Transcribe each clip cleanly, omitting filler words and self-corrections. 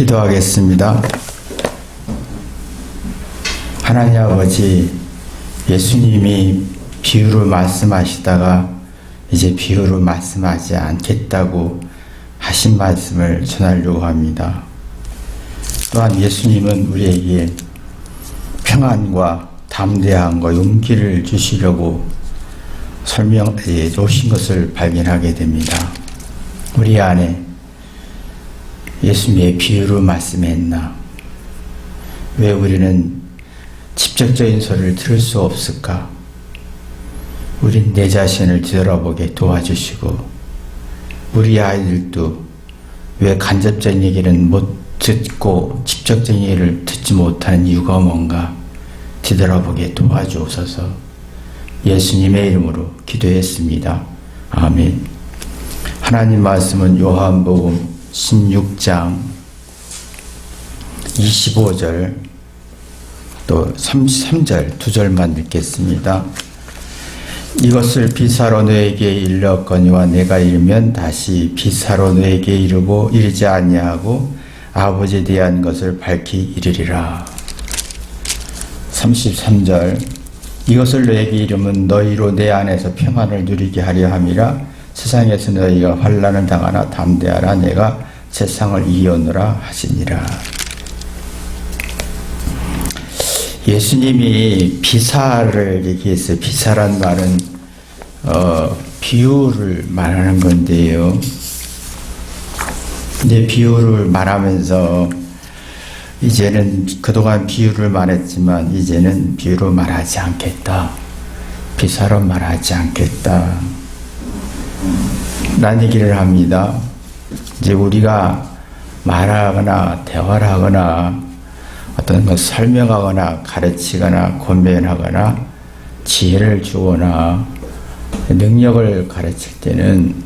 기도하겠습니다. 하나님 아버지, 예수님이 비유로 말씀하시다가 이제 비유로 말씀하지 않겠다고 하신 말씀을 전하려고 합니다. 또한 예수님은 우리에게 평안과 담대함과 용기를 주시려고 설명해 오신 것을 발견하게 됩니다. 우리 안에 예수님의 비유로 말씀했나? 왜 우리는 직접적인 소리를 들을 수 없을까? 우린 내 자신을 뒤돌아보게 도와주시고, 우리 아이들도 왜 간접적인 얘기는 못 듣고 직접적인 얘기를 듣지 못하는 이유가 뭔가 뒤돌아보게 도와주옵소서. 예수님의 이름으로 기도했습니다. 아멘. 하나님 말씀은 요한복음 16장 25절 또 33절 두 절만 읽겠습니다. 이것을 비사로 너에게 일렀거니와 내가 이르면 다시 비사로 너에게 이르고 이르지 아니하고 아버지에 대한 것을 밝히 이르리라. 33절 이것을 너에게 이르면 너희로 내 안에서 평안을 누리게 하려 함이라. 세상에서 너희가 환난을 당하나 담대하라. 내가 세상을 이기었노라 하시니라. 예수님이 비사를 얘기했어요. 비사란 말은 비유를 말하는 건데요. 근데 비유를 말하면서 이제는 그동안 비유를 말했지만 이제는 비유로 말하지 않겠다. 비사로 말하지 않겠다. 라는 얘기를 합니다. 이제 우리가 말하거나 대화를 하거나 어떤 것 설명하거나 가르치거나 권면하거나 지혜를 주거나 능력을 가르칠 때는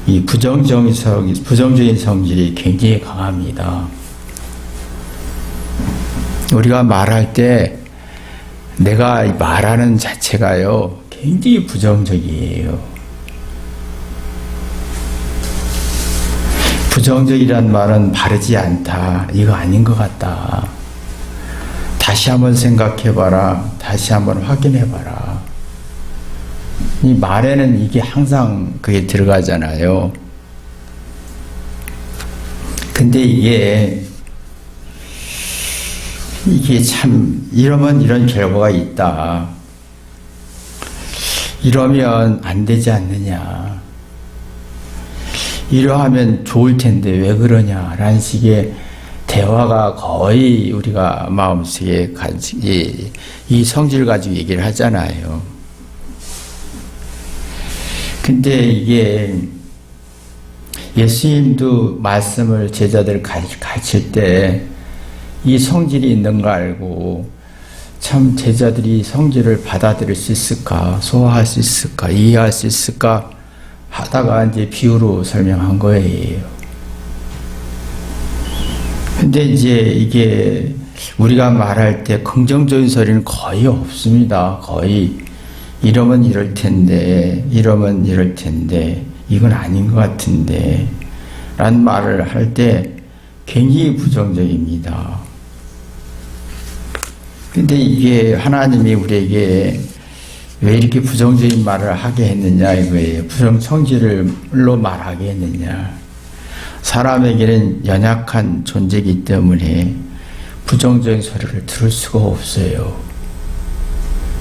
이 부정적인 성질이 굉장히 강합니다. 우리가 말할 때 내가 말하는 자체가요 굉장히 부정적이에요. 부정적이란 말은 바르지 않다. 이거 아닌 것 같다. 다시 한번 생각해봐라. 다시 한번 확인해봐라. 이 말에는 이게 항상 그게 들어가잖아요. 근데 이게 참 이러면 이런 결과가 있다. 이러면 안 되지 않느냐. 이러하면 좋을 텐데 왜 그러냐라는 식의 대화가 거의 우리가 마음속에 이 성질을 가지고 얘기를 하잖아요. 근데 이게 예수님도 말씀을 제자들 가르칠 때 이 성질이 있는 거 알고 참 제자들이 성질을 받아들일 수 있을까, 소화할 수 있을까, 이해할 수 있을까 하다가 이제 비유로 설명한 거예요. 근데 이제 이게 우리가 말할 때 긍정적인 소리는 거의 없습니다. 거의 이러면 이럴 텐데, 이러면 이럴 텐데, 이건 아닌 것 같은데 라는 말을 할 때 굉장히 부정적입니다. 근데 이게 하나님이 우리에게 왜 이렇게 부정적인 말을 하게 했느냐 이거예요. 부정 성질로 말하게 했느냐. 사람에게는 연약한 존재이기 때문에 부정적인 소리를 들을 수가 없어요.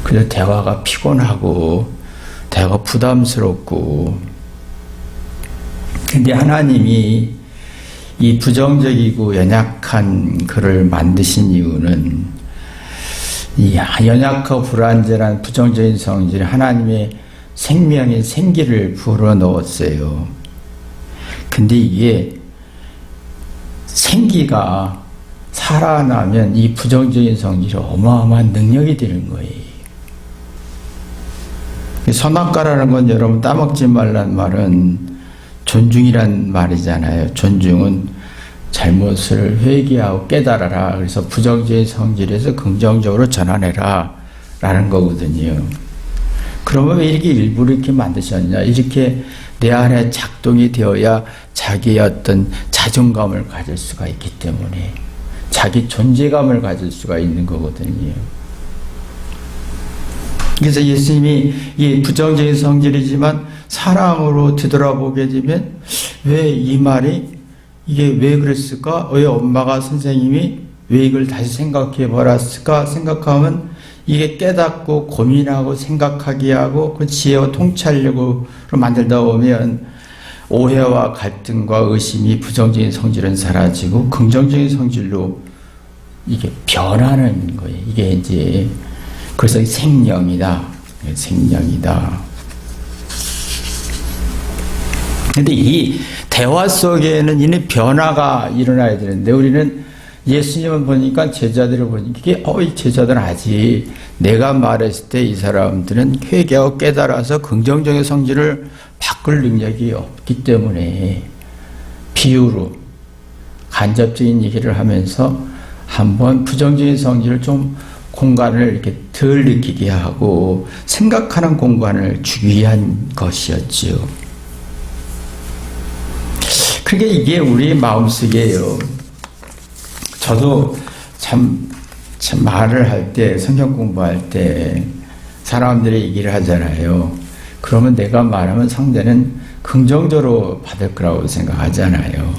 그래서 대화가 피곤하고 대화가 부담스럽고. 근데 하나님이 이 부정적이고 연약한 그를 만드신 이유는 이 연약하고 불완전한 부정적인 성질이 하나님의 생명인 생기를 불어넣었어요. 근데 이게 생기가 살아나면 이 부정적인 성질이 어마어마한 능력이 되는 거예요. 선악과라는 건 여러분 따먹지 말란 말은 존중이란 말이잖아요. 존중은 잘못을 회개하고 깨달아라. 그래서 부정적인 성질에서 긍정적으로 전환해라 라는 거거든요. 그러면 왜 이렇게 일부러 이렇게 만드셨냐? 이렇게 내 안에 작동이 되어야 자기의 어떤 자존감을 가질 수가 있기 때문에 자기 존재감을 가질 수가 있는 거거든요. 그래서 예수님이 이 부정적인 성질이지만 사랑으로 되돌아보게 되면 왜 이 말이 이게 왜 그랬을까? 왜 엄마가 선생님이 왜 이걸 다시 생각해 보았을까? 생각하면 이게 깨닫고 고민하고 생각하게 하고 그 지혜와 통찰력으로 만들다 보면 오해와 갈등과 의심이 부정적인 성질은 사라지고 긍정적인 성질로 이게 변하는 거예요. 이게 이제 그래서 생명이다. 생명이다. 근데 이 대화 속에는 이는 변화가 일어나야 되는데 우리는 예수님을 보니까 제자들을 보니까 이게 이 제자들은 아직 내가 말했을 때 이 사람들은 회개하고 깨달아서 긍정적인 성질을 바꿀 능력이 없기 때문에 비유로 간접적인 얘기를 하면서 한번 부정적인 성질을 좀 공간을 이렇게 덜 느끼게 하고 생각하는 공간을 주기 위한 것이었지요. 그게 이게 우리 마음속이에요. 저도 참 말을 할 때, 성경 공부할 때 사람들이 얘기를 하잖아요. 그러면 내가 말하면 상대는 긍정적으로 받을 거라고 생각하잖아요.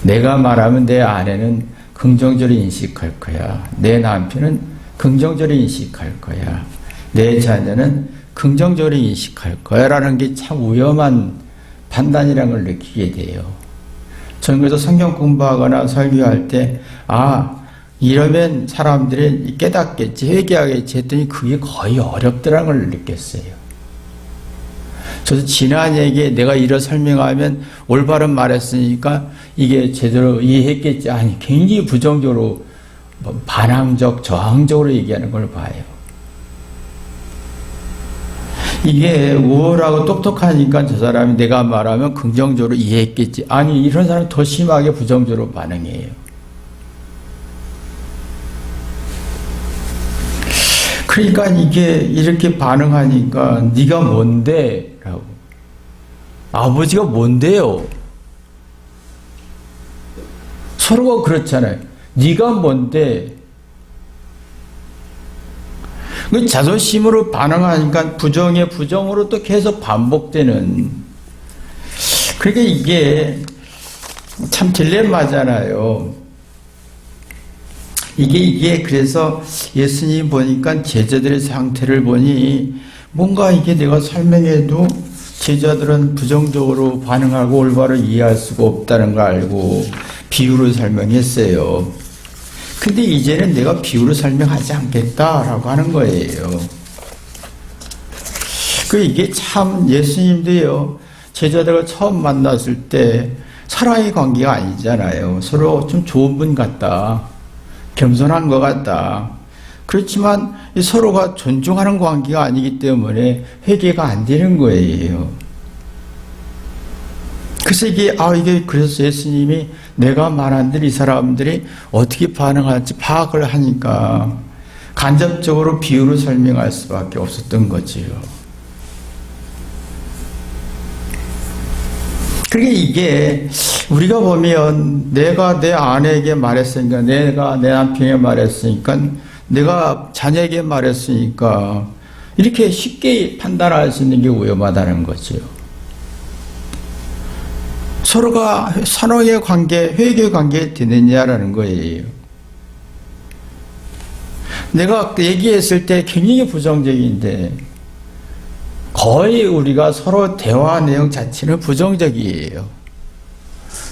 내가 말하면 내 아내는 긍정적으로 인식할 거야. 내 남편은 긍정적으로 인식할 거야. 내 자녀는 긍정적으로 인식할 거야. 라는 게 참 위험한 판단이라는 걸 느끼게 돼요. 저는 그래서 성경 공부하거나 설교할 때 이러면 사람들이 깨닫겠지, 회개하겠지 했더니 그게 거의 어렵더라는 걸 느꼈어요. 저도 지난 얘기에 내가 이런 설명하면 올바른 말했으니까 이게 제대로 이해했겠지. 아니, 굉장히 부정적으로 반항적, 저항적으로 얘기하는 걸 봐요. 이게 우월하고 똑똑하니까 저 사람이 내가 말하면 긍정적으로 이해했겠지. 아니, 이런 사람은 더 심하게 부정적으로 반응해요. 그러니까 이게 이렇게 반응하니까 네가 뭔데? 라고. 아버지가 뭔데요? 서로가 그렇잖아요. 네가 뭔데? 자존심으로 반응하니까 부정에 부정으로 또 계속 반복되는. 그러니까 이게 참 딜레마잖아요. 이게 그래서 예수님 보니까 제자들의 상태를 보니 뭔가 이게 내가 설명해도 제자들은 부정적으로 반응하고 올바로 이해할 수가 없다는 걸 알고 비유로 설명했어요. 근데 이제는 내가 비유로 설명하지 않겠다라고 하는 거예요. 이게 참 예수님도요, 제자들과 처음 만났을 때 사랑의 관계가 아니잖아요. 서로 좀 좋은 분 같다. 겸손한 것 같다. 그렇지만 서로가 존중하는 관계가 아니기 때문에 회개가 안 되는 거예요. 그래서 이게 그래서 예수님이 내가 말한 대로 이 사람들이 어떻게 반응할지 파악을 하니까 간접적으로 비유로 설명할 수밖에 없었던 거지요. 그러니까 이게 우리가 보면 내가 내 아내에게 말했으니까, 내가 내 남편에게 말했으니까, 내가 자녀에게 말했으니까 이렇게 쉽게 판단할 수 있는 게 위험하다는 거죠. 서로가 선호의 관계, 회개의 관계에 되느냐라는 거예요. 내가 얘기했을 때 굉장히 부정적인데 거의 우리가 서로 대화 내용 자체는 부정적이에요.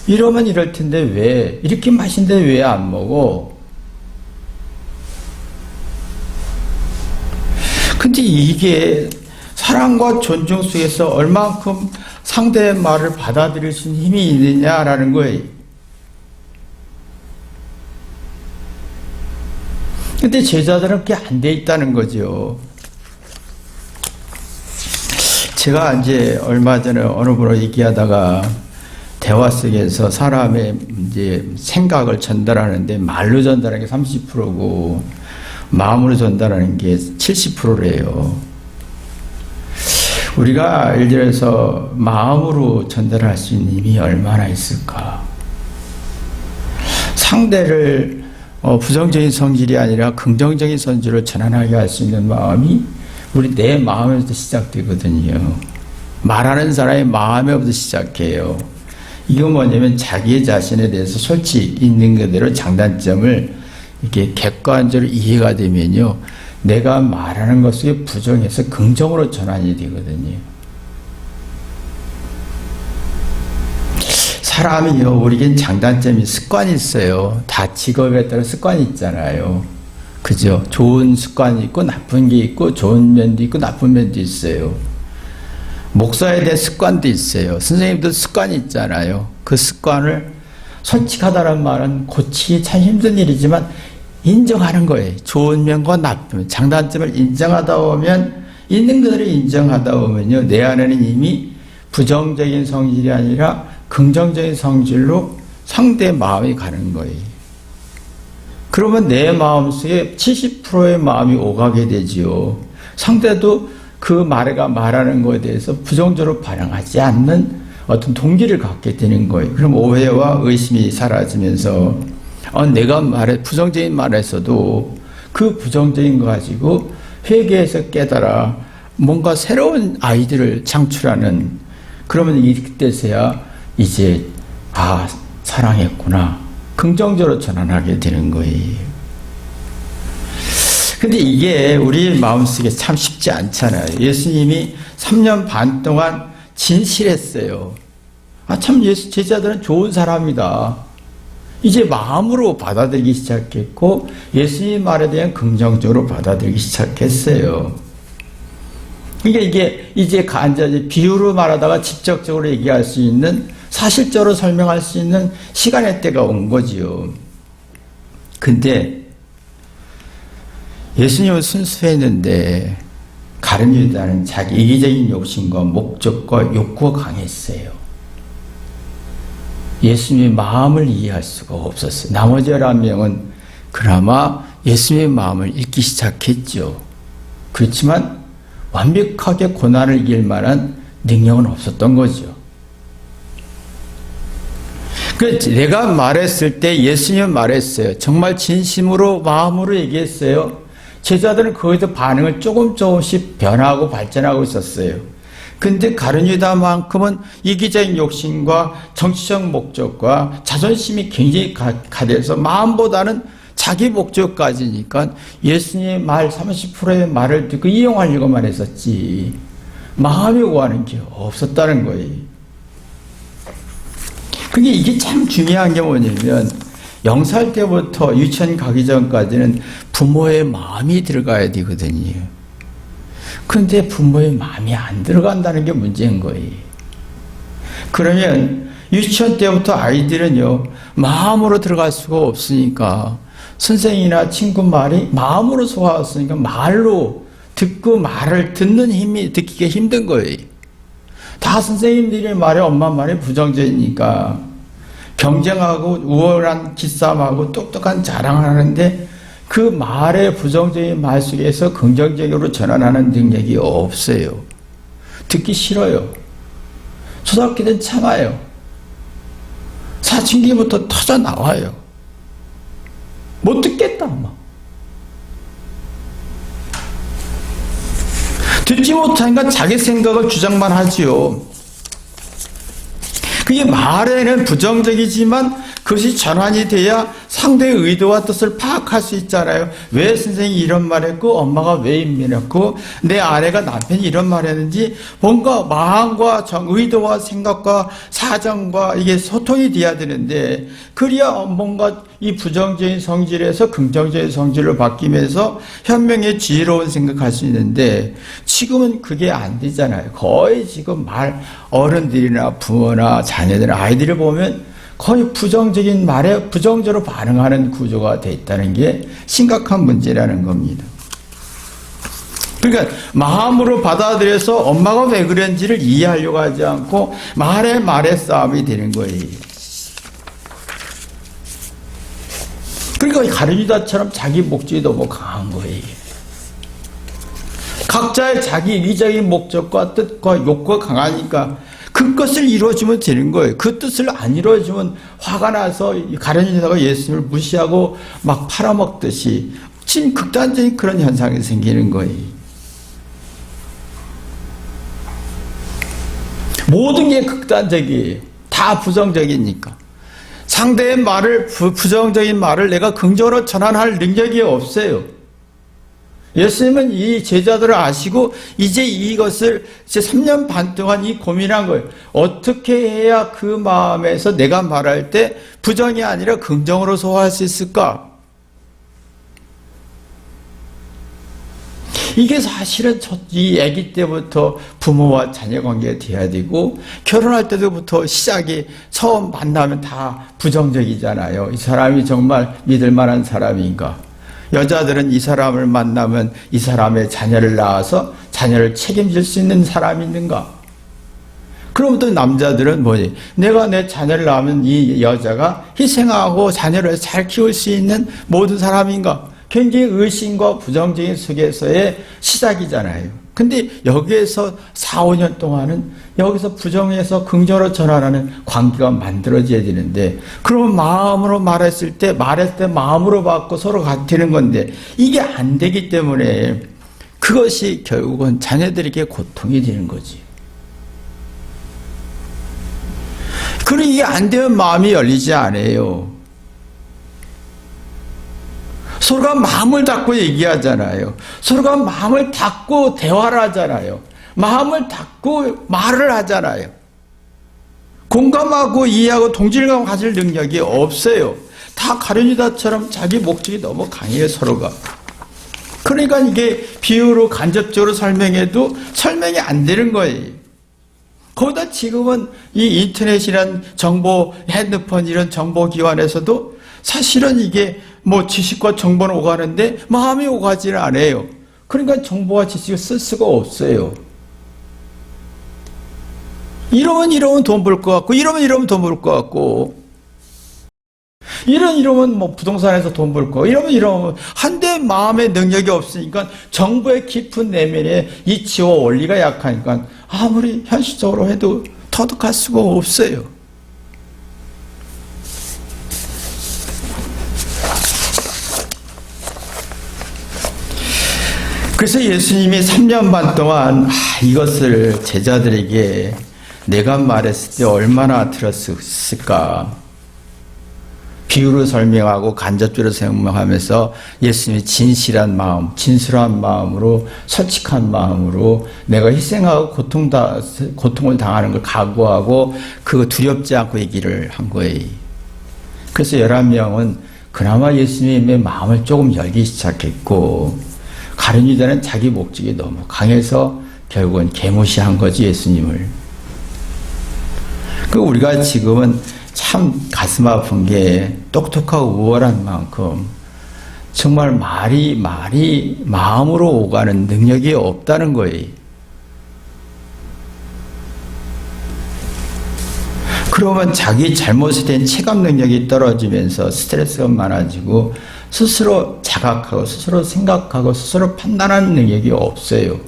이러면 이럴 텐데 왜? 이렇게 맛있는데 왜 안 먹어? 근데 이게 사랑과 존중 속에서 얼만큼 상대의 말을 받아들일 수 있는 힘이 있느냐라는 거예요. 근데 제자들은 그게 안 돼 있다는 거죠. 제가 이제 얼마 전에 어느 분하고 얘기하다가 대화 속에서 사람의 이제 생각을 전달하는데 말로 전달하는 게 30%고 마음으로 전달하는 게 70%래요. 우리가 예를 들어서 마음으로 전달할 수 있는 힘이 얼마나 있을까? 상대를 부정적인 성질이 아니라 긍정적인 성질로 전환하게 할 수 있는 마음이 우리 내 마음에서 시작되거든요. 말하는 사람의 마음에부터 시작해요. 이건 뭐냐면 자기 자신에 대해서 솔직히 있는 그대로 장단점을 이렇게 객관적으로 이해가 되면요, 내가 말하는 것 속에 부정해서 긍정으로 전환이 되거든요. 사람이요, 우리겐 장단점이 습관이 있어요. 다 직업에 따라 습관이 있잖아요. 그죠? 좋은 습관이 있고 나쁜 게 있고, 좋은 면도 있고 나쁜 면도 있어요. 목사에 대한 습관도 있어요. 선생님도 습관이 있잖아요. 그 습관을 솔직하다는 말은 고치기 참 힘든 일이지만 인정하는 거예요. 좋은 면과 나쁜 면, 장단점을 인정하다 보면, 있는 그대로 인정하다 보면요, 내 안에는 이미 부정적인 성질이 아니라 긍정적인 성질로 상대의 마음이 가는 거예요. 그러면 내 마음속에 70%의 마음이 오가게 되지요. 상대도 그 말가 말하는 것에 대해서 부정적으로 반응하지 않는 어떤 동기를 갖게 되는 거예요. 그럼 오해와 의심이 사라지면서 내가 부정적인 말에서도 그 부정적인 거 가지고 회개해서 깨달아 뭔가 새로운 아이디어를 창출하는, 그러면 이때서야 이제 사랑했구나, 긍정적으로 전환하게 되는 거예요. 근데 이게 우리 마음속에 참 쉽지 않잖아요. 예수님이 3년 반 동안 진실했어요. 참 제자들은 좋은 사람이다. 이제 마음으로 받아들이기 시작했고, 예수님 말에 대한 긍정적으로 받아들이기 시작했어요. 그러니까 이게 이제 비유로 말하다가 직접적으로 얘기할 수 있는, 사실적으로 설명할 수 있는 시간의 때가 온 거지요. 근데 예수님은 순수했는데 가룟 유다는 자기 이기적인 욕심과 목적과 욕구가 강했어요. 예수님의 마음을 이해할 수가 없었어요. 나머지 11명은 그나마 예수님의 마음을 읽기 시작했죠. 그렇지만 완벽하게 고난을 이길 만한 능력은 없었던 거죠. 내가 말했을 때 예수님은 말했어요. 정말 진심으로 마음으로 얘기했어요. 제자들은 거기서 반응을 조금씩 변하고 발전하고 있었어요. 근데 가룟 유다만큼은 이기적인 욕심과 정치적 목적과 자존심이 굉장히 가대서 마음보다는 자기 목적까지니까 예수님의 말 30%의 말을 듣고 이용하려고만 했었지, 마음이 오가는 게 없었다는 거예요. 그게 이게 참 중요한 게 뭐냐면, 0살 때부터 유치원 가기 전까지는 부모의 마음이 들어가야 되거든요. 근데 부모의 마음이 안 들어간다는 게 문제인 거예요. 그러면 유치원 때부터 아이들은요, 마음으로 들어갈 수가 없으니까 선생이나 친구 말이 마음으로 속아왔으니까 말로 듣고 말을 듣는 힘이 듣기가 힘든 거예요. 다 선생님들의 말에 엄마 말이 부정적이니까 경쟁하고 우월한 기싸움하고 똑똑한 자랑을 하는데 그 말의 부정적인 말 속에서 긍정적으로 전환하는 능력이 없어요. 듣기 싫어요. 초등학교 때는 참아요. 사춘기부터 터져 나와요. 못 듣겠다, 엄마. 듣지 못하니까 자기 생각을 주장만 하지요. 그게 말에는 부정적이지만 그것이 전환이 돼야 상대의 의도와 뜻을 파악할 수 있잖아요. 왜 선생님이 이런 말 했고 엄마가 왜 이랬고 내 아내가 남편이 이런 말 했는지 뭔가 마음과 의도와 생각과 사정과 이게 소통이 돼야 되는데, 그래야 뭔가 이 부정적인 성질에서 긍정적인 성질로 바뀌면서 현명의 지혜로운 생각할 수 있는데, 지금은 그게 안 되잖아요. 거의 지금 어른들이나 부모나 자녀들, 아이들을 보면 거의 부정적인 말에 부정적으로 반응하는 구조가 돼 있다는 게 심각한 문제라는 겁니다. 그러니까 마음으로 받아들여서 엄마가 왜 그런지를 이해하려고 하지 않고 말에 싸움이 되는 거예요. 그러니까 가룟 유다처럼 자기 목적이 너무 강한 거예요. 각자의 자기 이기적인 목적과 뜻과 욕구가 강하니까 그 그것을 이루어주면 되는 거예요. 그 뜻을 안 이루어주면 화가 나서 가룟 유다가 예수님을 무시하고 막 팔아먹듯이 지금 극단적인 그런 현상이 생기는 거예요. 모든 게 극단적이에요. 다 부정적이니까. 상대의 말을, 부정적인 말을 내가 긍정으로 전환할 능력이 없어요. 예수님은 이 제자들을 아시고 이제 이것을 이제 3년 반 동안 이 고민한 거예요. 어떻게 해야 그 마음에서 내가 말할 때 부정이 아니라 긍정으로 소화할 수 있을까? 이게 사실은 이 아기 때부터 부모와 자녀 관계가 돼야 되고 결혼할 때부터 시작이 처음 만나면 다 부정적이잖아요. 이 사람이 정말 믿을 만한 사람인가? 여자들은 이 사람을 만나면 이 사람의 자녀를 낳아서 자녀를 책임질 수 있는 사람이 있는가? 그럼 또 남자들은 뭐지? 내가 내 자녀를 낳으면 이 여자가 희생하고 자녀를 잘 키울 수 있는 모든 사람인가? 굉장히 의심과 부정적인 속에서의 시작이잖아요. 근데 여기에서 4, 5년 동안은 여기서 부정에서 긍정으로 전환하는 관계가 만들어져야 되는데 그러면 마음으로 말했을 때 마음으로 받고 서로 같이는 건데 이게 안 되기 때문에 그것이 결국은 자녀들에게 고통이 되는 거지. 그리고 이게 안 되면 마음이 열리지 않아요. 서로가 마음을 닫고 얘기하잖아요. 서로가 마음을 닫고 대화를 하잖아요. 마음을 닫고 말을 하잖아요. 공감하고 이해하고 동질감 가질 능력이 없어요. 다 가룟 유다처럼 자기 목적이 너무 강해요, 서로가. 그러니까 이게 비유로 간접적으로 설명해도 설명이 안 되는 거예요. 거기다 지금은 이 인터넷이란 정보, 핸드폰 이런 정보기관에서도 사실은 이게 뭐 지식과 정보는 오가는데 마음이 오가지는 않아요. 그러니까 정보와 지식을 쓸 수가 없어요. 이러면 돈 벌 것 같고 이러면 돈 벌 것 같고 이러면 뭐 부동산에서 돈 벌 거 이러면 한데 마음의 능력이 없으니까 정보의 깊은 내면에 이치와 원리가 약하니까 아무리 현실적으로 해도 터득할 수가 없어요. 그래서 예수님이 3년 반 동안 이것을 제자들에게 내가 말했을 때 얼마나 들었을까. 비유로 설명하고 간접적으로 설명하면서 예수님이 진실한 마음, 진솔한 마음으로 솔직한 마음으로 내가 희생하고 고통을 당하는 걸 각오하고 그거 두렵지 않고 얘기를 한 거예요. 그래서 11명은 그나마 예수님의 마음을 조금 열기 시작했고 가룟 유다는 자기 목적이 너무 강해서 결국은 개무시한 거지 예수님을. 그 우리가 지금은 참 가슴 아픈 게 똑똑하고 우월한 만큼 정말 말이 마음으로 오가는 능력이 없다는 거예요. 그러면 자기 잘못에 대한 체감 능력이 떨어지면서 스트레스가 많아지고 스스로 자각하고 스스로 생각하고 스스로 판단하는 능력이 없어요.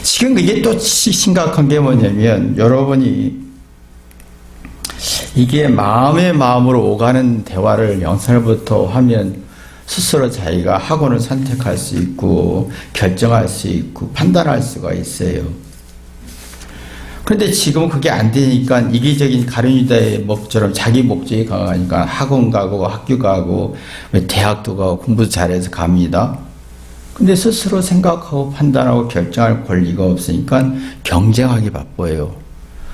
지금 이게 또 심각한 게 뭐냐면 여러분이 이게 마음의 마음으로 오가는 대화를 영상부터 하면 스스로 자기가 학원을 선택할 수 있고 결정할 수 있고 판단할 수가 있어요. 그런데 지금은 그게 안 되니까 이기적인 가룟 유다의 목처럼 자기 목적이 강하니까 학원 가고 학교 가고 대학도 가고 공부 잘해서 갑니다. 근데 스스로 생각하고 판단하고 결정할 권리가 없으니까 경쟁하기 바빠요.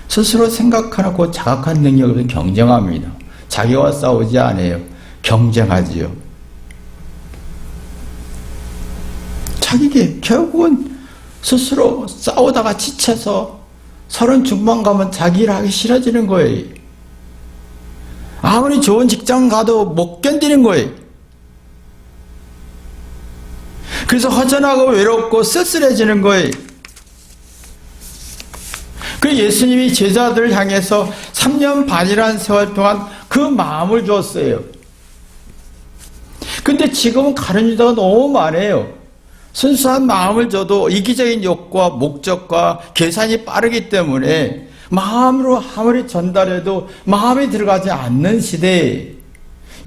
스스로 생각하고 자각한 능력으로 경쟁합니다. 자기와 싸우지 않아요. 경쟁하지요. 자기게 결국은 스스로 싸우다가 지쳐서 30 중반 가면 자기 일 하기 싫어지는 거예요. 아무리 좋은 직장 가도 못 견디는 거예요. 그래서 허전하고 외롭고 쓸쓸해지는 거예요. 그 예수님이 제자들을 향해서 3년 반이라는 세월 동안 그 마음을 줬어요. 근데 지금은 가룟 유다가 너무 많아요. 순수한 마음을 줘도 이기적인 욕과 목적과 계산이 빠르기 때문에 마음으로 아무리 전달해도 마음이 들어가지 않는 시대에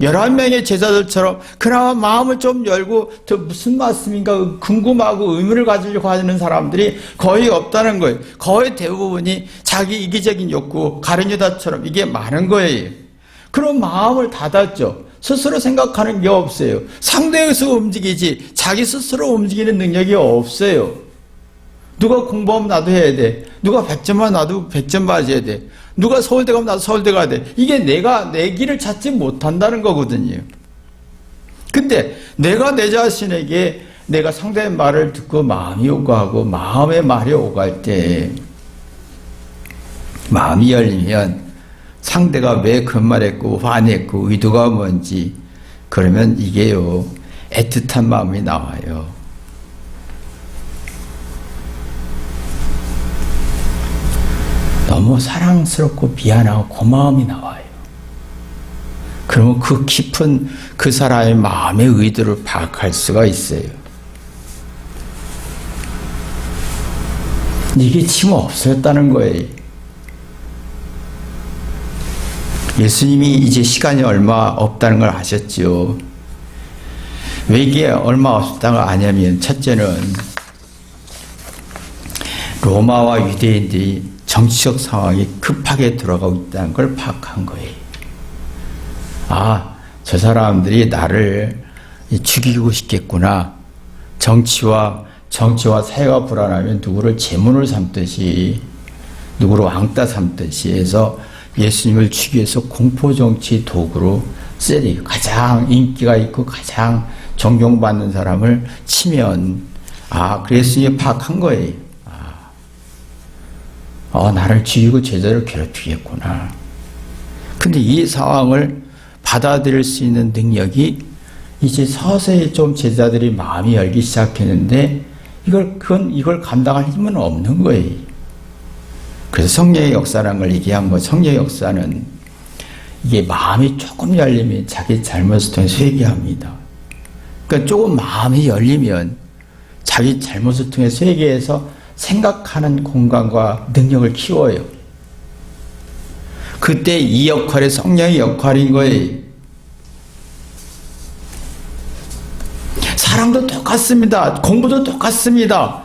11명의 제자들처럼 그나마 마음을 좀 열고 저 무슨 말씀인가 궁금하고 의문을 가지려고 하는 사람들이 거의 없다는 거예요. 거의 대부분이 자기 이기적인 욕구, 가룟유다처럼 이게 많은 거예요. 그런 마음을 닫았죠. 스스로 생각하는 게 없어요. 상대에서 움직이지 자기 스스로 움직이는 능력이 없어요. 누가 공부하면 나도 해야 돼. 누가 100점만 나도 100점 맞아야 돼. 누가 서울대 가면 나도 서울대 가야 돼. 이게 내가 내 길을 찾지 못한다는 거거든요. 근데 내가 내 자신에게 내가 상대의 말을 듣고 마음이 오가고 마음의 말이 오갈 때 마음이 열리면 상대가 왜 그 말했고 화냈고 의도가 뭔지 그러면 이게요 애틋한 마음이 나와요. 너무 사랑스럽고 미안하고 고마움이 나와요. 그러면 그 깊은 그 사람의 마음의 의도를 파악할 수가 있어요. 이게 지금 없어졌다는 거예요. 예수님이 이제 시간이 얼마 없다는 걸 아셨죠. 왜 이게 얼마 없다고 아냐면 첫째는 로마와 유대인들이 정치적 상황이 급하게 들어가고 있다는 걸 파악한 거예요. 아, 저 사람들이 나를 죽이고 싶겠구나. 정치와 사회가 불안하면 누구를 제문을 삼듯이 누구를 왕따 삼듯이 해서 예수님을 죽이기 위해서 공포정치 도구로 쓰리 가장 인기가 있고 가장 존경받는 사람을 치면 그래서 예수님이 파악한 거예요. 나를 죽이고 제자를 괴롭히겠구나. 근데 이 상황을 받아들일 수 있는 능력이 이제 서서히 좀 제자들이 마음이 열기 시작했는데 이걸 감당할 힘은 없는 거예요. 그래서 성령의 역사라는 걸 얘기한 거. 성령의 역사는 이게 마음이 조금 열리면 자기 잘못을 통해서 회개합니다. 그러니까 조금 마음이 열리면 자기 잘못을 통해서 회개해서 생각하는 공간과 능력을 키워요. 그때 이 역할이 성령의 역할인 거예요. 사랑도 똑같습니다. 공부도 똑같습니다.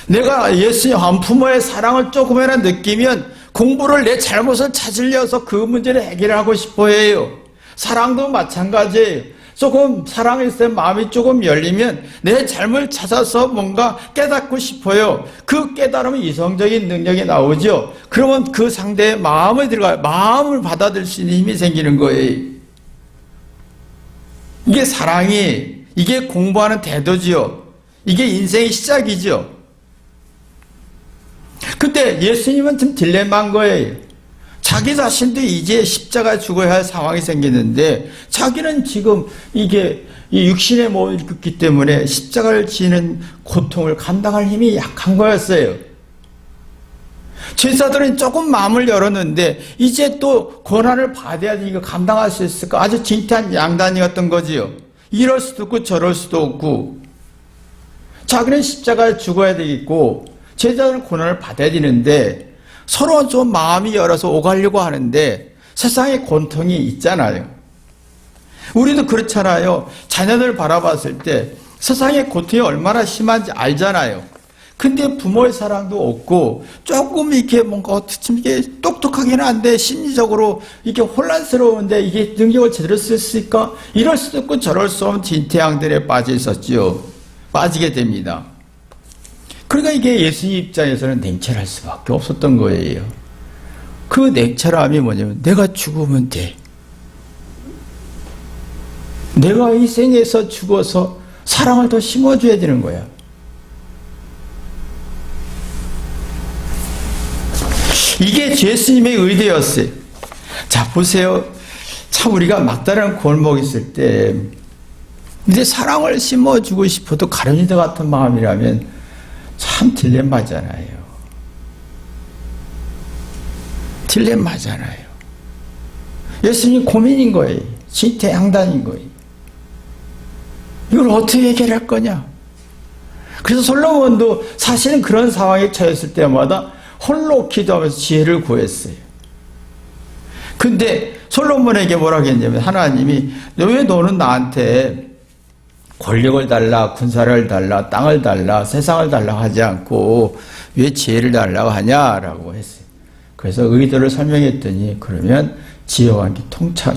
내가 예수님 한 부모의 사랑을 조금이나 느끼면 공부를 내 잘못을 찾으려서 그 문제를 해결하고 싶어 해요. 사랑도 마찬가지예요. 조금 사랑했을 때 마음이 조금 열리면 내 잘못을 찾아서 뭔가 깨닫고 싶어요. 그 깨달으면 이성적인 능력이 나오죠. 그러면 그 상대의 마음에 들어가요. 마음을 받아들일 수 있는 힘이 생기는 거예요. 이게 사랑이, 이게 공부하는 태도지요. 이게 인생의 시작이죠. 근데 예수님은 좀 딜레마인 거예요. 자기 자신도 이제 십자가에 죽어야 할 상황이 생기는데 자기는 지금 이게 이 육신의 몸을 입기 때문에 십자가를 지는 고통을 감당할 힘이 약한 거였어요. 제자들은 조금 마음을 열었는데 이제 또 고난을 받아야 되니까 감당할 수 있을까? 아주 진퇴한 양단이었던 거지요. 이럴 수도 없고 저럴 수도 없고 자기는 십자가에 죽어야 되겠고 제자들은 고난을 받아야 되는데 서로 좀 마음이 열어서 오가려고 하는데 세상에 고통이 있잖아요. 우리도 그렇잖아요. 자녀들 바라봤을 때 세상의 고통이 얼마나 심한지 알잖아요. 근데 부모의 사랑도 없고 조금 이렇게 뭔가 어떻게 이게 똑똑하긴 한데 심리적으로 이렇게 혼란스러운데 이게 능력을 제대로 쓸 수 있을까? 이럴 수도 없고 저럴 수 없는 진퇴양들에 빠져 있었지요. 빠지게 됩니다. 그러니까 이게 예수님 입장에서는 냉철할 수밖에 없었던 거예요. 그 냉철함이 뭐냐면 내가 죽으면 돼. 내가 이 생에서 죽어서 사랑을 더 심어줘야 되는 거야. 이게 예수님의 의도였어요. 자, 보세요. 참 우리가 막다른 골목 있을 때 이제 사랑을 심어주고 싶어도 가룟유다 같은 마음이라면 참 딜레마잖아요. 딜레마잖아요. 예수님 고민인 거예요. 진퇴양단인 거예요. 이걸 어떻게 해결할 거냐? 그래서 솔로몬도 사실은 그런 상황에 처했을 때마다 홀로 기도하면서 지혜를 구했어요. 근데 솔로몬에게 뭐라고 했냐면 하나님이 왜 너는 나한테 권력을 달라, 군사를 달라, 땅을 달라, 세상을 달라 하지 않고 왜 지혜를 달라고 하냐라고 했어요. 그래서 의도를 설명했더니 그러면 지혜와 함께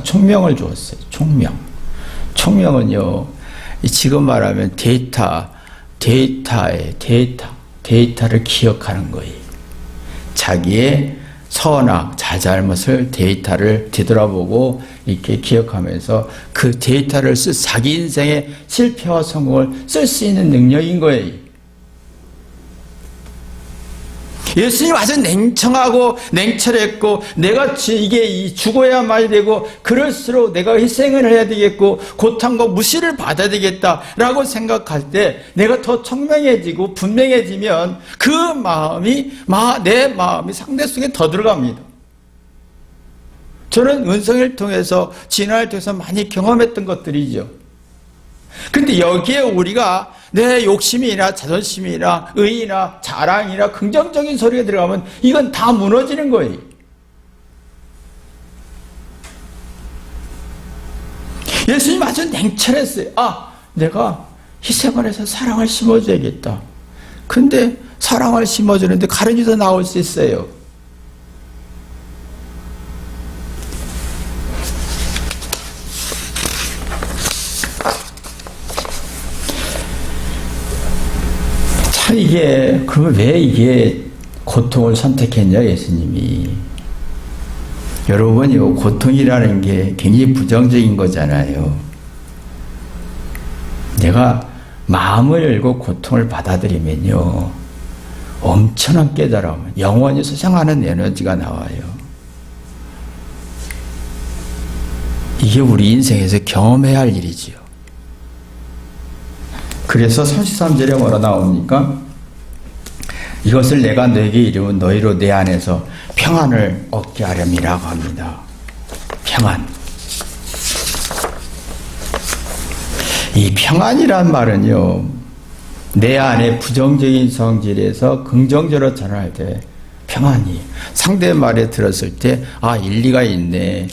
총명을 주었어요. 총명. 총명은요, 지금 말하면 데이터를 기억하는 거예요. 자기의 선악, 잘잘못을 데이터를 뒤돌아보고 이렇게 기억하면서 그 데이터를 자기 인생의 실패와 성공을 쓸 수 있는 능력인 거예요. 예수님 아주 냉정하고 냉철했고 내가 이게 죽어야만이 되고 그럴수록 내가 희생을 해야 되겠고 고통과 무시를 받아야 되겠다라고 생각할 때 내가 더 청명해지고 분명해지면 그 마음이 내 마음이 상대 속에 더 들어갑니다. 저는 은성을 통해서 진화를 통해서 많이 경험했던 것들이죠. 근데 여기에 우리가 내 욕심이나 자존심이나 의의나 자랑이나 긍정적인 소리가 들어가면 이건 다 무너지는 거예요. 예수님 아주 냉철했어요. 내가 희생을 해서 사랑을 심어줘야겠다. 근데 사랑을 심어주는데 가련이 더 나올 수 있어요. 그러면 왜 이게 고통을 선택했냐, 예수님이. 여러분, 고통이라는 게 굉장히 부정적인 거잖아요. 내가 마음을 열고 고통을 받아들이면요, 엄청난 깨달음, 영원히 소생하는 에너지가 나와요. 이게 우리 인생에서 경험해야 할 일이지요. 그래서 33절에 뭐라 나옵니까? 이것을 내가 너에게 이루면 너희로 내 안에서 평안을 얻게 하렴이라고 합니다. 평안. 이 평안이란 말은요, 내 안에 부정적인 성질에서 긍정적으로 전환할 때 평안이, 상대 말에 들었을 때 일리가 있네,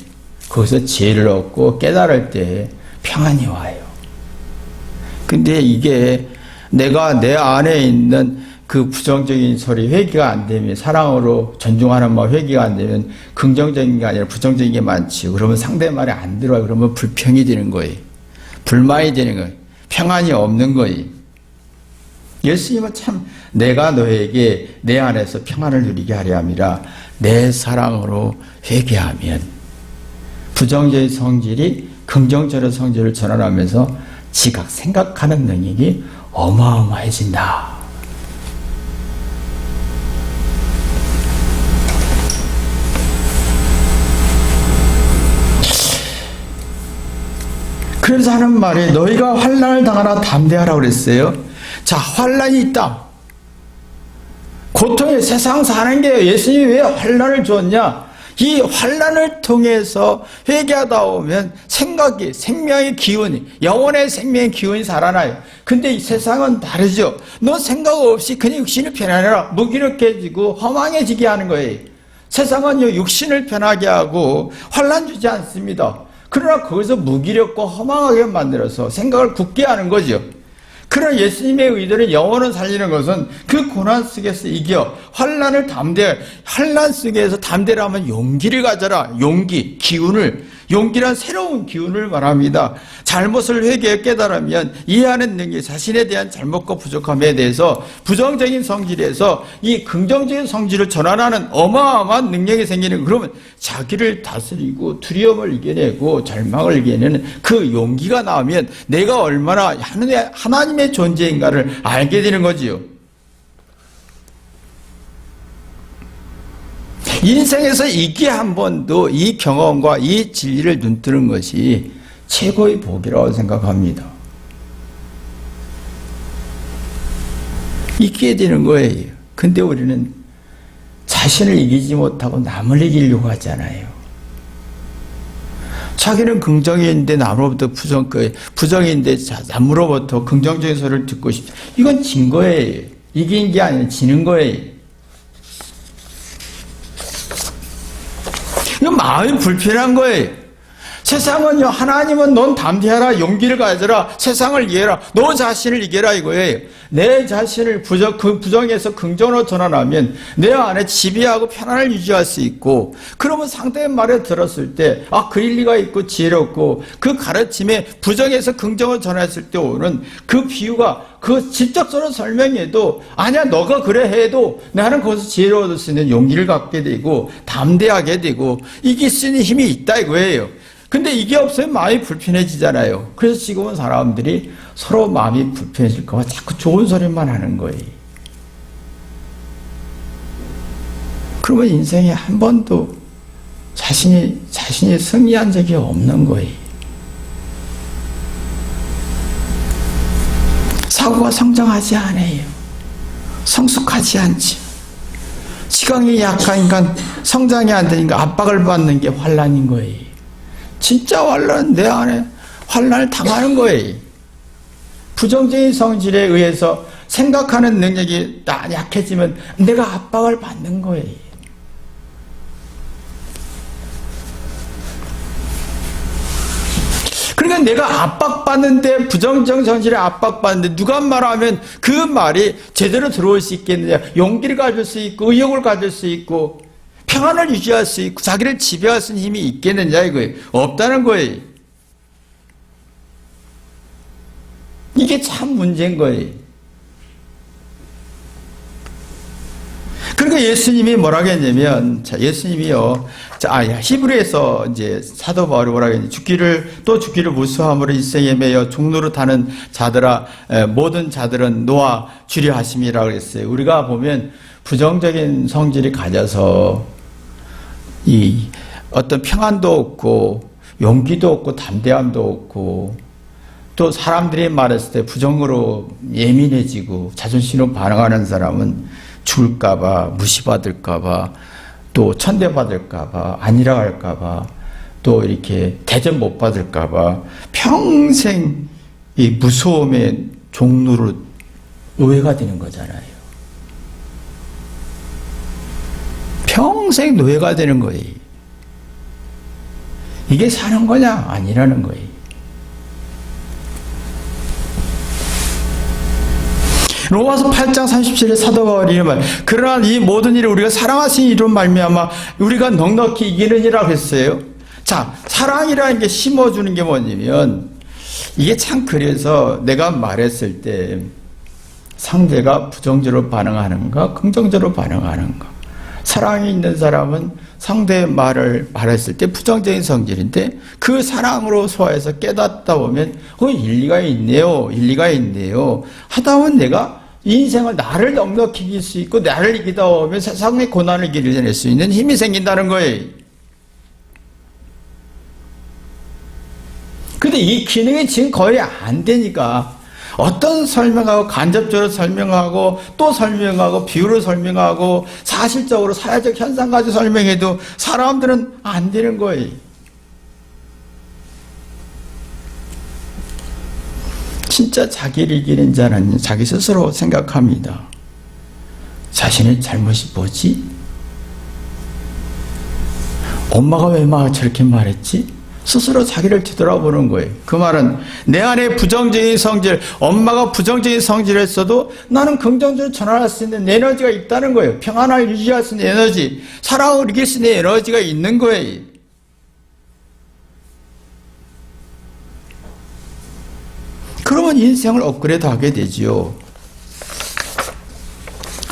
거기서 지혜를 얻고 깨달을 때 평안이 와요. 근데 이게 내가 내 안에 있는 그 부정적인 소리 회개가 안 되면, 사랑으로 존중하는 마음 회개가 안 되면 긍정적인 게 아니라 부정적인 게 많지요. 그러면 상대 말이 안 들어요. 그러면 불평이 되는 거예요. 불만이 되는 거예요. 평안이 없는 거예요. 예수님은 참 내가 너에게 내 안에서 평안을 누리게 하려 함이라, 내 사랑으로 회개하면 부정적인 성질이 긍정적인 성질을 전환하면서 지각, 생각하는 능력이 어마어마해진다. 그래서 하는 말이 너희가 환난을 당하나 담대하라고 그랬어요. 자, 환난이 있다. 고통의 세상 사는 게 예수님이 왜 환난을 줬냐? 이 환난을 통해서 회개하다 보면 생각이, 생명의 기운이, 영혼의 생명의 기운이 살아나요. 근데 이 세상은 다르죠. 너 생각 없이 그냥 육신을 편안해라, 무기력해지고 허망해지게 하는 거예요. 세상은요, 육신을 편하게 하고 환난 주지 않습니다. 그러나 거기서 무기력과 허망하게 만들어서 생각을 굳게 하는 거죠. 그러나 예수님의 의도는 영혼을 살리는 것은 그 고난 속에서 이겨 환난을 환난 속에서 담대를 하면 용기를 가져라. 용기, 기운을, 용기란 새로운 기운을 말합니다. 잘못을 회개해 깨달으면 이해하는 능력, 자신에 대한 잘못과 부족함에 대해서 부정적인 성질에서 이 긍정적인 성질을 전환하는 어마어마한 능력이 생기는, 그러면 자기를 다스리고 두려움을 이겨내고 절망을 이겨내는 그 용기가 나오면 내가 얼마나 하나님의 존재인가를 알게 되는 거지요. 인생에서 이게 한 번도 이 경험과 이 진리를 눈뜨는 것이 최고의 복이라고 생각합니다. 있게 되는 거예요. 근데 우리는 자신을 이기지 못하고 남을 이기려고 하잖아요. 자기는 긍정인데 남으로부터 부정인데 남으로부터 긍정적인 소리를 듣고 싶다. 이건 진 거예요. 이긴 게 아니라 지는 거예요. 이건 마음이 불편한 거예요. 세상은요, 하나님은 넌 담대하라, 용기를 가져라, 세상을 이겨라, 너 자신을 이겨라 이거예요. 내 자신을 부정에서 긍정으로 전환하면 내 안에 지배하고 편안을 유지할 수 있고, 그러면 상대의 말을 들었을 때, 그 일리가 있고 지혜롭고, 그 가르침에 부정에서 긍정을 전했을 때 오는 그 비유가 그 직접적으로 설명해도, 아니야, 너가 그래 해도 나는 거기서 지혜를 얻을 수 있는 용기를 갖게 되고, 담대하게 되고, 이길 수 있는 힘이 있다 이거예요. 근데 이게 없으면 마음이 불편해지잖아요. 그래서 지금은 사람들이 서로 마음이 불편해질까 봐 자꾸 좋은 소리만 하는 거예요. 그러면 인생에 한 번도 자신이 승리한 적이 없는 거예요. 사고가 성장하지 않아요. 성숙하지 않지. 지강이 약하니까 성장이 안 되니까 압박을 받는 게 환난인 거예요. 진짜 환난은 내 안에 환난을 당하는 거예요. 부정적인 성질에 의해서 생각하는 능력이 약해지면 내가 압박을 받는 거예요. 그러니까 내가 압박받는데, 부정적인 성질에 압박받는데 누가 말하면 그 말이 제대로 들어올 수 있겠느냐. 용기를 가질 수 있고 의욕을 가질 수 있고 평안을 유지할 수 있고 자기를 지배할 수 있는 힘이 있겠느냐 이거예요. 없다는 거예요. 이게 참 문제인 거예요. 그러니까 예수님이 뭐라고 했냐면, 예수님이요, 히브리에서 이제 사도 바울이 뭐라고 했냐면, 죽기를 무수함으로 일생에 매여 종로로 타는 자들아, 모든 자들은 노아 주려 하심이라고 그랬어요. 우리가 보면 부정적인 성질이 가져서 어떤 평안도 없고 용기도 없고 담대함도 없고, 또 사람들이 말했을 때 부정으로 예민해지고 자존심으로 반응하는 사람은 죽을까봐, 무시받을까봐, 또 천대받을까봐, 아니라 할까봐, 또 이렇게 대접 못 받을까봐 평생 이 무서움의 종로로 노예가 되는 거잖아요. 평생 노예가 되는 거예요. 이게 사는 거냐? 아니라는 거예요. 로마서 8장 37에 사도 바울이 이런 말, 그러나 이 모든 일을 우리가 사랑하신 이로 말미암아 우리가 넉넉히 이기느니라 했어요. 자, 사랑이라는 게 심어주는 게 뭐냐면, 이게 참, 그래서 내가 말했을 때 상대가 부정적으로 반응하는가 긍정적으로 반응하는가. 사랑이 있는 사람은 상대의 말을 말했을 때 부정적인 성질인데, 그 사랑으로 소화해서 깨닫다 보면 일리가 있네요, 일리가 있네요 하다 보면 내가 인생을 나를 넉넉히 이길 수 있고, 나를 이기다 보면 세상의 고난을 이겨낼 수 있는 힘이 생긴다는 거예요. 근데 이 기능이 지금 거의 안 되니까, 어떤 설명하고 간접적으로 설명하고 또 설명하고 비유로 설명하고 사실적으로 사회적 현상까지 설명해도 사람들은 안 되는 거예요. 진짜 자기를 이기는 자는 자기 스스로 생각합니다. 자신의 잘못이 뭐지? 엄마가 왜 막 저렇게 말했지? 스스로 자기를 뒤돌아보는 거예요. 그 말은 내 안에 부정적인 성질, 엄마가 부정적인 성질을 했어도 나는 긍정적으로 전환할 수 있는 에너지가 있다는 거예요. 평안을 유지할 수 있는 에너지, 사랑을 이길 수 있는 에너지가 있는 거예요. 그러면 인생을 업그레이드하게 되지요.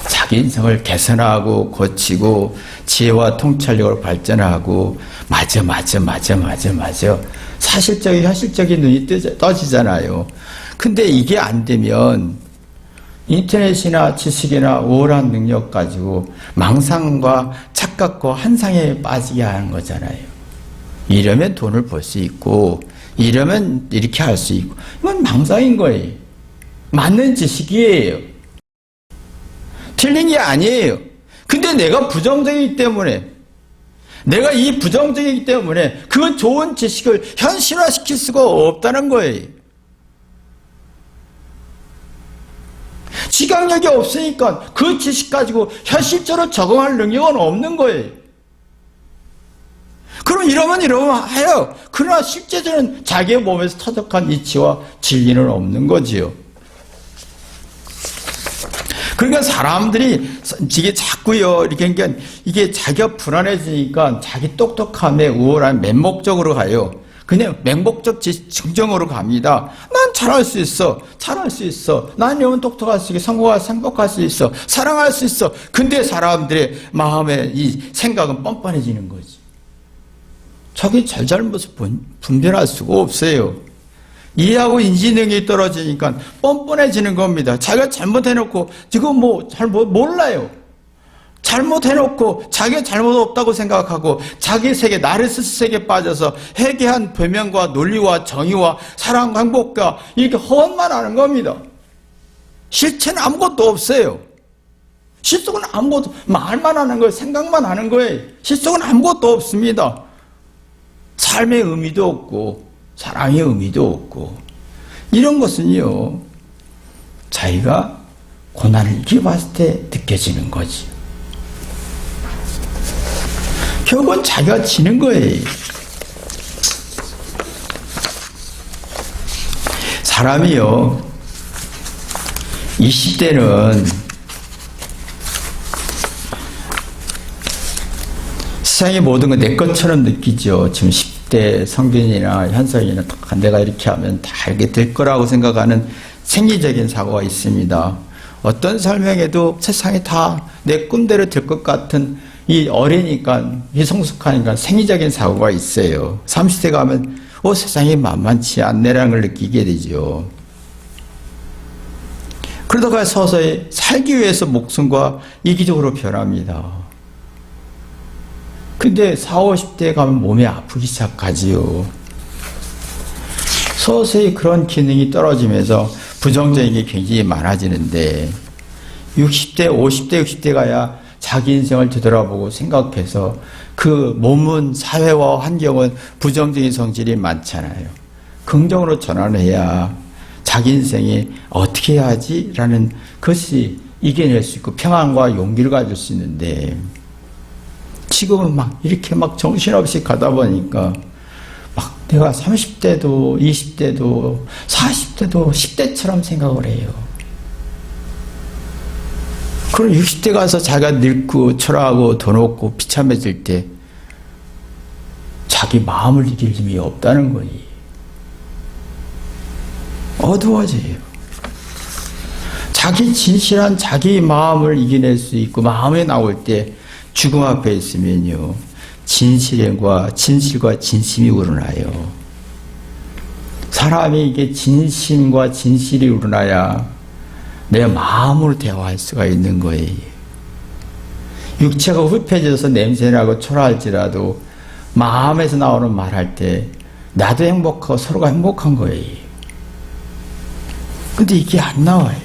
자기 인생을 개선하고 고치고 지혜와 통찰력으로 발전하고, 맞아 사실적인 현실적인 눈이 떠지잖아요. 근데 이게 안 되면 인터넷이나 지식이나 우월한 능력 가지고 망상과 착각과 환상에 빠지게 하는 거잖아요. 이러면 돈을 벌 수 있고, 이러면 이렇게 할 수 있고, 이건 망상인 거예요. 맞는 지식이에요. 틀린 게 아니에요. 근데 내가 부정적이기 때문에, 내가 이 부정적이기 때문에 그 좋은 지식을 현실화시킬 수가 없다는 거예요. 지각력이 없으니까 그 지식 가지고 현실적으로 적응할 능력은 없는 거예요. 그럼 이러면 해요. 그러나 실제적으로는 자기의 몸에서 터득한 이치와 진리는 없는 거지요. 그러니까 사람들이 이게 자꾸요, 이게 자기가 불안해지니까 자기 똑똑함에 우월한 맹목적으로 가요. 그냥 맹목적 증정으로 갑니다. 난 잘할 수 있어. 잘할 수 있어. 난 영은 똑똑할 수 있어. 행복할 수 있어. 사랑할 수 있어. 근데 사람들의 마음에 이 생각은 뻔뻔해지는 거지. 자기 잘잘못을 분별할 수가 없어요. 이해하고 인지 능력이 떨어지니까 뻔뻔해지는 겁니다. 자기가 잘못해놓고 지금 몰라요. 잘못해놓고 자기가 잘못 없다고 생각하고 자기 세계, 나르시스 세계에 빠져서 해괴한 변명과 논리와 정의와 사랑과 행복과 이렇게 허언만 하는 겁니다. 실체는 아무것도 없어요. 실속은 아무것도, 말만 하는 거예요. 생각만 하는 거예요. 실속은 아무것도 없습니다. 삶의 의미도 없고 사랑의 의미도 없고 이런 것은요 자기가 고난을 이겨봤을 때 느껴지는 거지. 결국은 자기가 지는 거예요. 사람이요 20대는 세상의 모든 건 내 것처럼 느끼죠. 지금 10대 성균이나 현석이나 내가 이렇게 하면 다 알게 될 거라고 생각하는 생리적인 사고가 있습니다. 어떤 설명에도 세상이 다 내 꿈대로 될 것 같은 이 어리니까 미성숙하니까 생리적인 사고가 있어요. 30대 가면 세상이 만만치 않네라는 걸 느끼게 되죠. 그러다가 서서히 살기 위해서 목숨과 이기적으로 변합니다. 근데 40, 50대에 가면 몸이 아프기 시작하지요. 서서히 그런 기능이 떨어지면서 부정적인 게 굉장히 많아지는데 60대, 50대, 60대 가야 자기 인생을 되돌아보고 생각해서 그 몸은 사회와 환경은 부정적인 성질이 많잖아요. 긍정으로 전환해야 자기 인생이 어떻게 해야지? 라는 것이 이겨낼 수 있고 평안과 용기를 가질 수 있는데 지금은 이렇게 정신없이 가다 보니까 내가 30대도 20대도 40대도 10대처럼 생각을 해요. 그럼 60대 가서 자기가 늙고 초라하고 돈 없고 비참해질 때 자기 마음을 이길 힘이 없다는 거예요. 어두워져요. 자기 진실한 자기 마음을 이겨낼 수 있고 마음에 나올 때 죽음 앞에 있으면요 진실과 진심이 우러나요. 사람이 이게 진심과 진실이 우러나야 내 마음으로 대화할 수가 있는 거예요. 육체가 후패져서 냄새나고 초라할지라도 마음에서 나오는 말할 때 나도 행복하고 서로가 행복한 거예요. 근데 이게 안 나와요.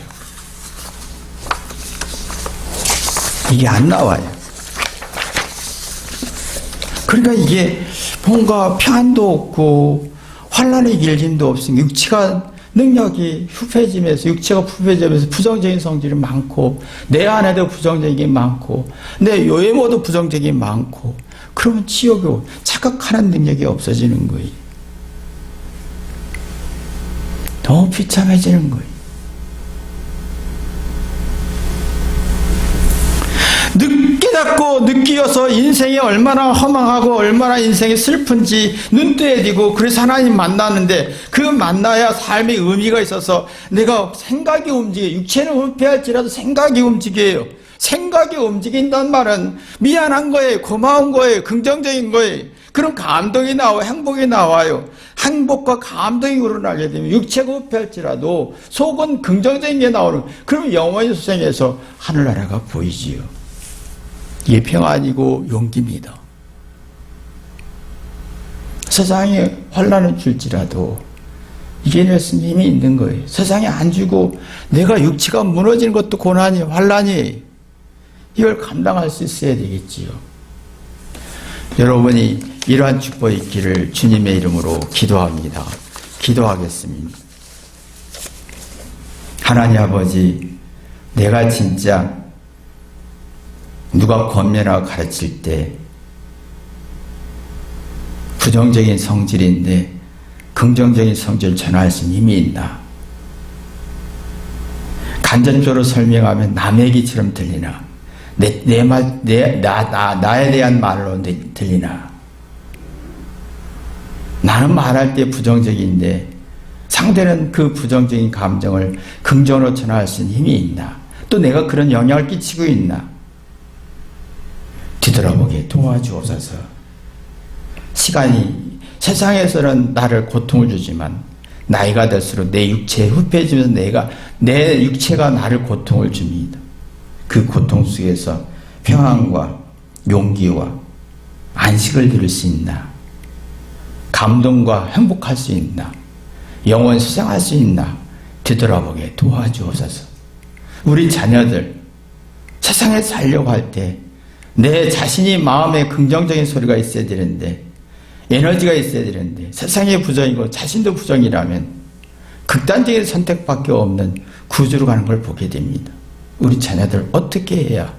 이게 안 나와요. 그러니까 이게 뭔가 평안도 없고 환란의 이길 힘도 없으니까 육체가 능력이 후패지면서 육체가 후패지면서 부정적인 성질이 많고 내 안에도 부정적인 게 많고 내 외모도 부정적인 게 많고 그러면 지옥이 오고 착각하는 능력이 없어지는 거예요. 너무 비참해지는 거예요. 깨닫고 느끼어서 인생이 얼마나 허망하고 얼마나 인생이 슬픈지 눈뜨에 띄고 그래서 하나님 만나는데 그 만나야 삶의 의미가 있어서 내가 생각이 움직여요. 육체는 후패할지라도 생각이 움직여요. 생각이 움직인다는 말은 미안한 거예요. 고마운 거예요. 긍정적인 거예요. 그럼 감동이 나와요. 행복이 나와요. 행복과 감동이 우러나게 되면 육체가 후패할지라도 속은 긍정적인 게 나오는 그럼 영원히 소생해서 하늘나라가 보이지요. 이게 평안이고 용기입니다. 세상에 환란을 줄지라도 이겨낼 수 있는 힘이 있는 거예요. 세상에 안 주고 내가 육체가 무너지는 것도 고난이 환란이 이걸 감당할 수 있어야 되겠지요. 여러분이 이러한 축복이 있기를 주님의 이름으로 기도합니다. 기도하겠습니다. 하나님 아버지, 내가 진짜 누가 권면하고 가르칠 때 부정적인 성질인데 긍정적인 성질을 전할 수 있는 힘이 있나? 간접적으로 설명하면 남의 얘기처럼 들리나? 나에 대한 말로 들리나? 나는 말할 때 부정적인데 상대는 그 부정적인 감정을 긍정으로 전할 수 있는 힘이 있나? 또 내가 그런 영향을 끼치고 있나? 뒤돌아보게 도와주옵소서. 시간이 세상에서는 나를 고통을 주지만 나이가 들수록 내 육체에 흡해지면서 내 육체가 나를 고통을 줍니다. 그 고통 속에서 평안과 용기와 안식을 누릴 수 있나? 감동과 행복할 수 있나? 영원 수상할 수 있나? 뒤돌아보게 도와주옵소서. 우리 자녀들 세상에 살려고 할 때 내 자신이 마음에 긍정적인 소리가 있어야 되는데, 에너지가 있어야 되는데 세상이 부정이고 자신도 부정이라면 극단적인 선택밖에 없는 구조로 가는 걸 보게 됩니다. 우리 자녀들 어떻게 해야?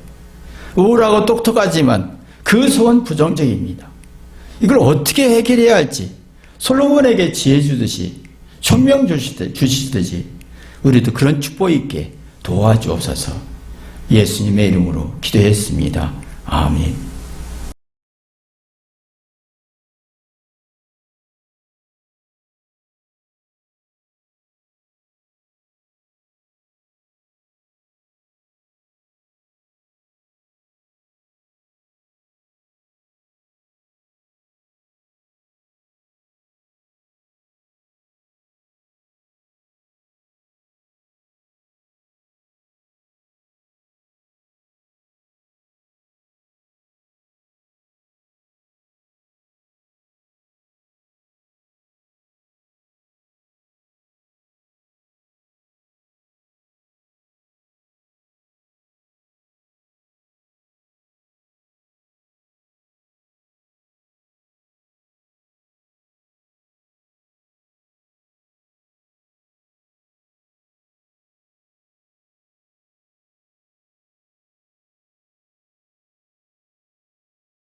우울하고 똑똑하지만 그 속은 부정적입니다. 이걸 어떻게 해결해야 할지 솔로몬에게 지혜 주듯이 총명 주시듯이 우리도 그런 축복 있게 도와주옵소서. 예수님의 이름으로 기도했습니다. 아멘.